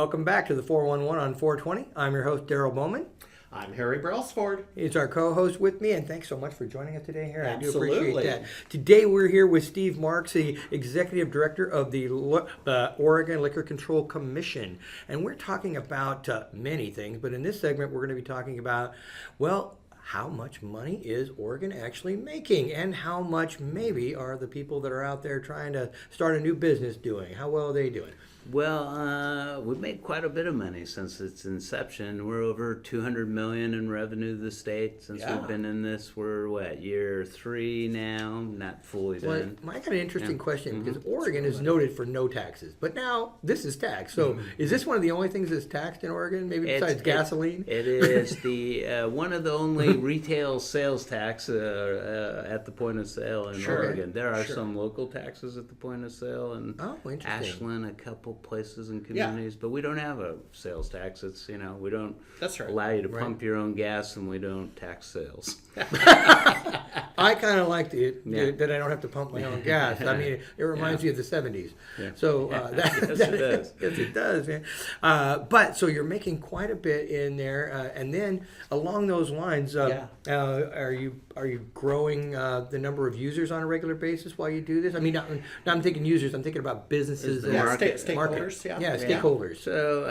welcome back to the 411 on 420. I'm your host, Daryl Bowman. I'm Harry Brailsford. He's our co-host with me, and thanks so much for joining us today, Harry. Absolutely. I do appreciate that. Today we're here with Steve Marks, the Executive Director of the Oregon Liquor Control Commission, and we're talking about many things, but in this segment we're going to be talking about, well, how much money is Oregon actually making, and how much maybe are the people that are out there trying to start a new business doing? How well are they doing? Well, we've made quite a bit of money since its inception. We're over $200 million in revenue to the state since we've been in this. We're year 3 now, not fully done. Well, I got an interesting question because Oregon is noted for no taxes, but now this is taxed. So is this one of the only things that's taxed in Oregon, maybe besides gasoline? It is the one of the only retail sales tax at the point of sale in Oregon. There are some local taxes at the point of sale in Ashland, a couple places and communities, but we don't have a sales tax. It's we don't allow you to pump your own gas, and we don't tax sales. I kind of like it that I don't have to pump my own gas. I mean, it reminds me of the 70s. Yeah. So yes, it does. Yes, it does, man. But so you're making quite a bit in there, and then along those lines, are you growing the number of users on a regular basis while you do this? I mean, now I'm thinking users. I'm thinking about businesses and stakeholders. Stakeholders. So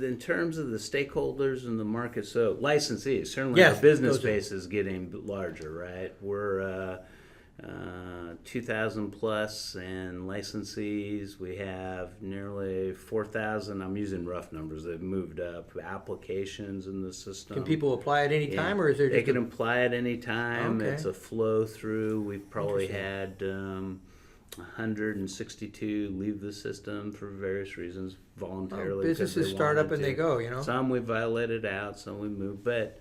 in terms of the stakeholders in the market, so licensees, certainly our business base is getting larger, right? We're 2,000 plus in licensees. We have nearly 4,000, I'm using rough numbers, they've moved up, applications in the system. Can people apply at any time, or is there They can apply at any time. Okay. It's a flow through. We've probably had 162 leave the system for various reasons voluntarily. Businesses start up and they go, Some we violated out, some we moved. But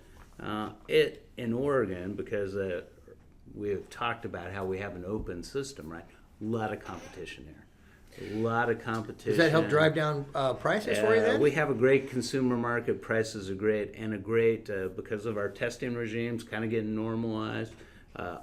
in Oregon, because we have talked about how we have an open system, right? A lot of competition there. A lot of competition. Does that help drive down prices for you then? We have a great consumer market. Prices are great, and because of our testing regimes kind of getting normalized.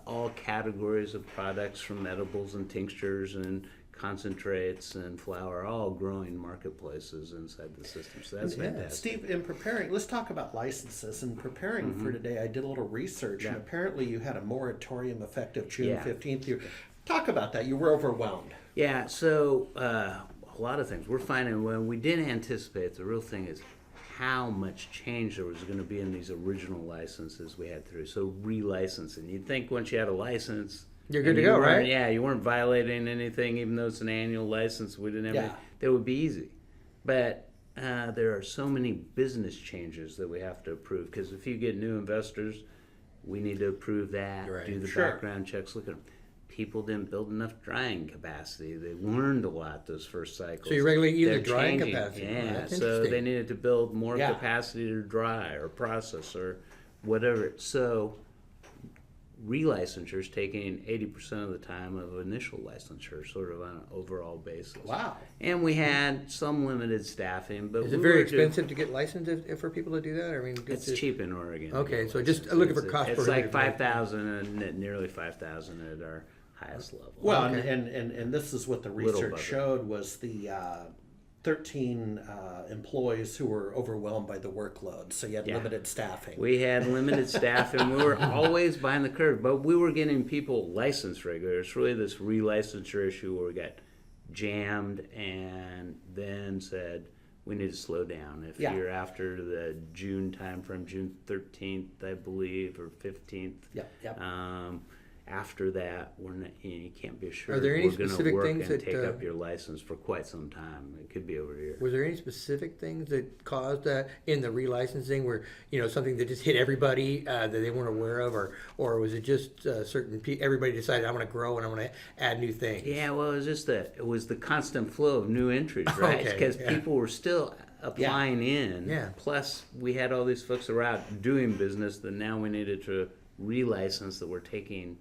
All categories of products from edibles and tinctures and concentrates and flour, all growing marketplaces inside the system. So that's fantastic. Steve, in preparing, let's talk about licenses. In preparing for today, I did a little research, and apparently you had a moratorium effective June 15th. Talk about that. You were overwhelmed. Yeah, so a lot of things. We're finding when we didn't anticipate, the real thing is how much change there was going to be in these original licenses we had through. So relicensing. You'd think once you had a license, you're good to go, right? Yeah, you weren't violating anything, even though it's an annual license. We didn't have that would be easy. But there are so many business changes that we have to approve, because if you get new investors, we need to approve that, do the background checks, look at them. People didn't build enough drying capacity. They learned a lot those first cycles. So you're regulating the drying capacity. Yeah, so they needed to build more capacity to dry or process or whatever. So relicensure is taking 80% of the time of initial licensure, sort of on an overall basis. Wow. And we had some limited staffing, but is it very expensive to get licensed for people to do that? I mean, it's cheap in Oregon. Okay, so just looking for cost. It's like 5,000 and nearly 5,000 at our highest level. Well, and this is what the research showed was the 13 employees who were overwhelmed by the workload, so you had limited staffing. We had limited staffing. We were always behind the curve, but we were getting people licensed regularly. It's really this relicensure issue where we got jammed and then said, we need to slow down. If you're after the June timeframe, June 13th, I believe, or 15th, after that, we're not, you can't be assured are there any we're going to work things and that take up your license for quite some time. It could be over here. Was there any specific things that caused that in the relicensing, where something that just hit everybody that they weren't aware of, or was it just certain people? Everybody decided I want to grow and I want to add new things. Yeah, well, it was the constant flow of new entries, right? Because people were still applying in. Yeah. Plus, we had all these folks that were out doing business that now we needed to relicense that were taking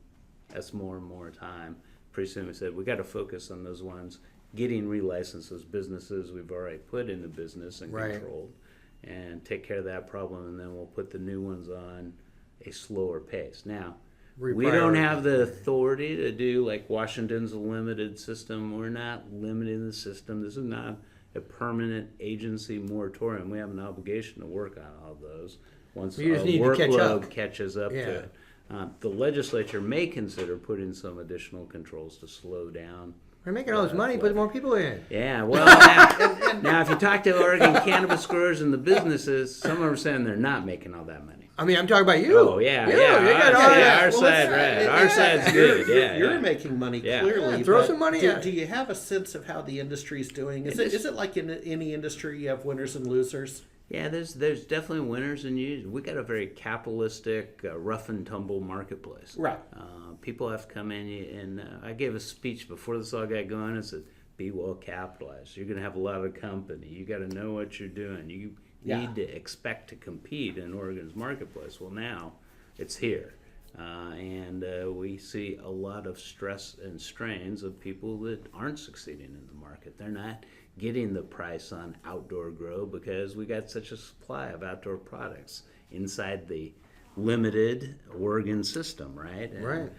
us more and more time. Pretty soon we said we got to focus on those ones, getting relicenses, businesses we've already put into business and controlled, and take care of that problem, and then we'll put the new ones on a slower pace. Now, we don't have the authority to do like Washington's a limited system. We're not limiting the system. This is not a permanent agency moratorium. We have an obligation to work on all those once You our just need to catch workload up. catches up Yeah. to it. The legislature may consider putting some additional controls to slow down. We're making all this money, put more people in. Yeah, well, now if you talk to Oregon cannabis growers and the businesses, some of them are saying they're not making all that money. I mean, I'm talking about you. Oh, yeah. You got all that. Our side, right. Our side's good. You're making money clearly. Yeah, throw but some money do, at it. do you have a sense of how the industry's doing? Is it like in any industry you have winners and losers? Yeah, there's definitely winners and losers. We got a very capitalistic, rough and tumble marketplace. Right. People have to come in, and I gave a speech before this all got going. I said, "Be well capitalized. You're going to have a lot of company. You got to know what you're doing. You need to expect to compete in Oregon's marketplace." Well, now it's here, and we see a lot of stress and strains of people that aren't succeeding in the market. They're not getting the price on outdoor grow because we got such a supply of outdoor products inside the limited Oregon system, right? And, Right.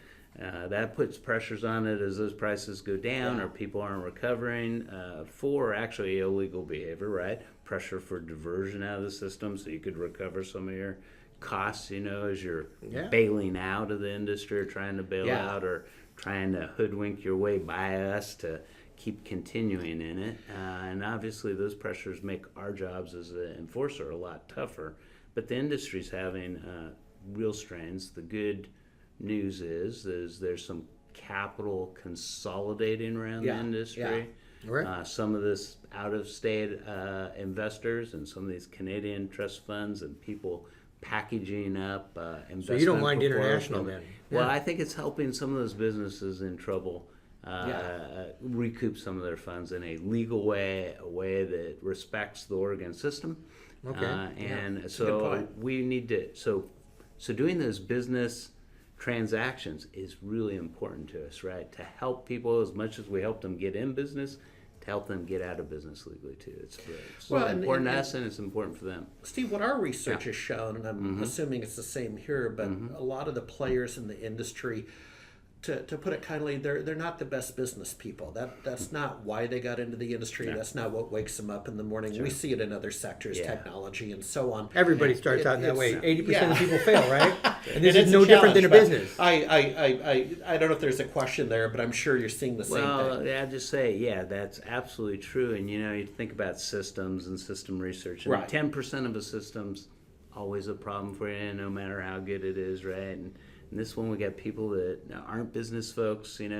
That puts pressures on it as those prices go down or people aren't recovering for actually illegal behavior, right? Pressure for diversion out of the system so you could recover some of your costs, as you're bailing out of the industry or trying to bail out or trying to hoodwink your way by us to keep continuing in it. And obviously those pressures make our jobs as an enforcer a lot tougher. But the industry's having real strains. The good news is there's some capital consolidating around the industry. Yeah. Right. Some of this out-of-state investors and some of these Canadian trust funds and people packaging up investment. So you don't mind proposals. international then? Well, I think it's helping some of those businesses in trouble recoup some of their funds in a legal way, a way that respects the Oregon system. Okay. And Good point. we need to so doing those business transactions is really important to us, right? To help people as much as we help them get in business, to help them get out of business legally too. It's important to us and it's important for them. Steve, what our research has shown, and I'm assuming it's the same here, but a lot of the players in the industry, to put it kindly, they're not the best business people. That's not why they got into the industry. Yeah. That's not what wakes them up in the morning. Sure. We see it in other sectors, technology and so on. Everybody starts out in that way. 80% of people fail, right? And And this it's is no different than a challenge, business. I don't know if there's a question there, but I'm sure you're seeing the same thing. Well, I'd just say, that's absolutely true. And you think about systems and system research, and 10% of a system's always a problem for you, no matter how good it is, right? And this one, we got people that aren't business folks, spend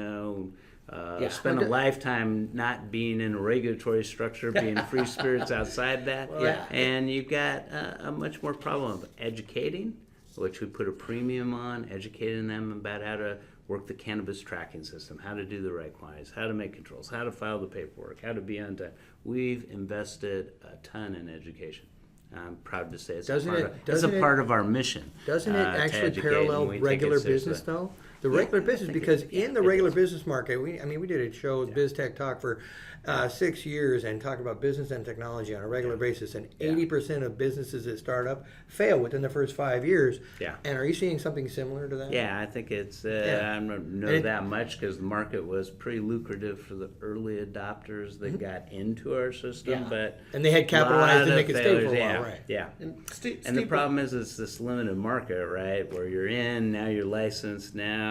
a lifetime not being in a regulatory structure, being free spirits outside that. And you've got a much more problem of educating, which we put a premium on, educating them about how to work the cannabis tracking system, how to do the right quantities, how to make controls, how to file the paperwork, how to be on time. We've invested a ton in education. I'm proud to say it's a part of our mission. Doesn't it actually parallel regular business, though? The regular business, because in the regular business market, we did a show with Biz Tech Talk for 6 years and talked about business and technology on a regular basis, and 80% of businesses that start up fail within the first 5 years. Yeah. And are you seeing something similar to that? Yeah, I think it's, I don't know that much because the market was pretty lucrative for the early adopters that got into our system, but and they had capitalized to make it stay for a while, yeah, right? Yeah. And The problem is it's this limited market, right, where you're in, now you're licensed, now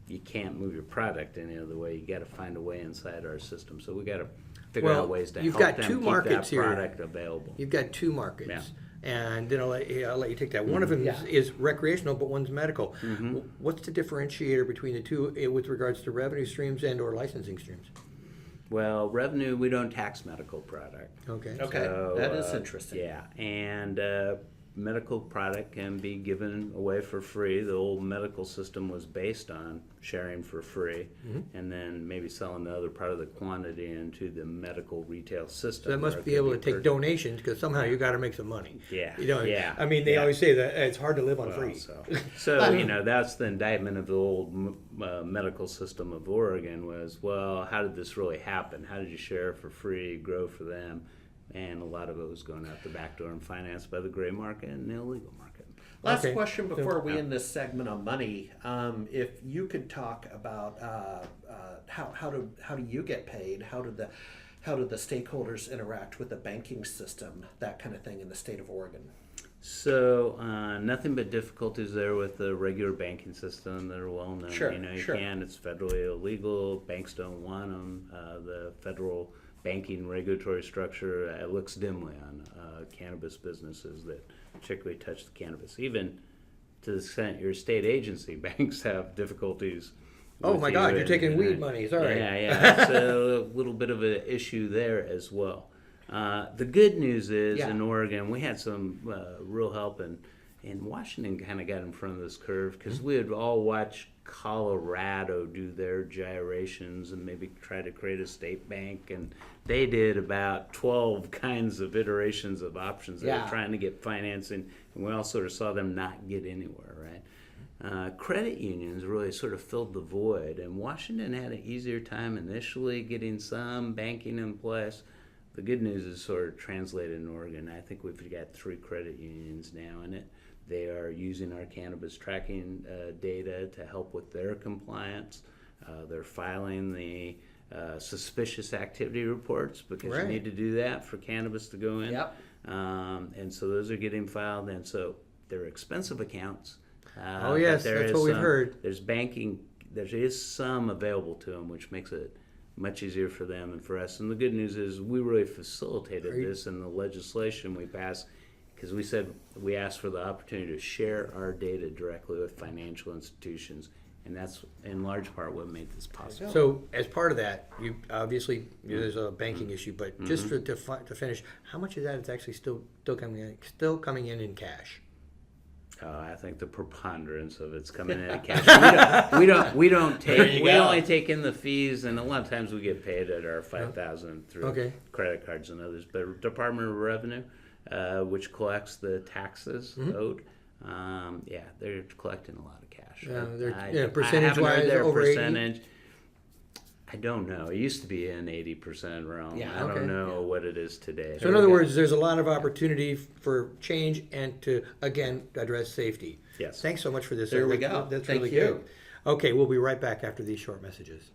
you can't move your product any other way. You got to find a way inside our system. So we got to figure out ways to help them keep that product available. You've got two markets. And then I'll let you take that. One of them is recreational, but one's medical. What's the differentiator between the two with regards to revenue streams and or licensing streams? Well, revenue, we don't tax medical product. Okay, So, that is interesting. Yeah, and medical product can be given away for free. The old medical system was based on sharing for free and then maybe selling the other part of the quantity into the medical retail system. So that must be able to take donations because somehow you got to make some money. Yeah. I mean, they always say that it's hard to live on free. So that's the indictment of the old medical system of Oregon was, well, how did this really happen? How did you share for free, grow for them? And a lot of it was going out the back door and financed by the gray market and the illegal market. Last question before we end this segment on money. If you could talk about how do you get paid? How do how do the stakeholders interact with the banking system, that kind of thing in the state of Oregon? So nothing but difficulties there with the regular banking system that are well known. Sure, You can. It's federally illegal. Banks don't want them. The federal banking regulatory structure looks dimly on cannabis businesses that particularly touch the cannabis. Even to the extent you're a state agency, banks have difficulties. Oh my God, you're taking weed money. Sorry. Yeah. It's a little bit of an issue there as well. The good news is in Oregon, we had some real help, and Washington kind of got in front of this curve because we had all watched Colorado do their gyrations and maybe try to create a state bank, and they did about 12 kinds of iterations of options. They were trying to get financing, and we all sort of saw them not get anywhere, right? Credit unions really sort of filled the void, and Washington had an easier time initially getting some banking in place. The good news is sort of translated in Oregon. I think we've got 3 credit unions now in it. They are using our cannabis tracking data to help with their compliance. They're filing the suspicious activity reports because you need to do that for cannabis to go in. Yep. And so those are getting filed. And so they're expensive accounts. Oh, yes, that's what we've heard. There's banking. There is some available to them, which makes it much easier for them and for us. And the good news is we really facilitated this in the legislation we passed because we asked for the opportunity to share our data directly with financial institutions, and that's in large part what made this possible. So as part of that, you obviously there's a banking issue, but just to finish, how much of that is actually still coming in cash? I think the preponderance of it's coming in cash. We only take in the fees, and a lot of times we get paid at our $5,000 through credit cards and others. But Department of Revenue, which collects the taxes owed, they're collecting a lot of cash. Percentage-wise, over percentage. 80? I don't know. It used to be in 80% realm. I don't know what it is today. So in other words, there's a lot of opportunity for change and to, again, address safety. Yes. Thanks so much for this. There we go. That's Thank really you. good. Okay, we'll be right back after these short messages.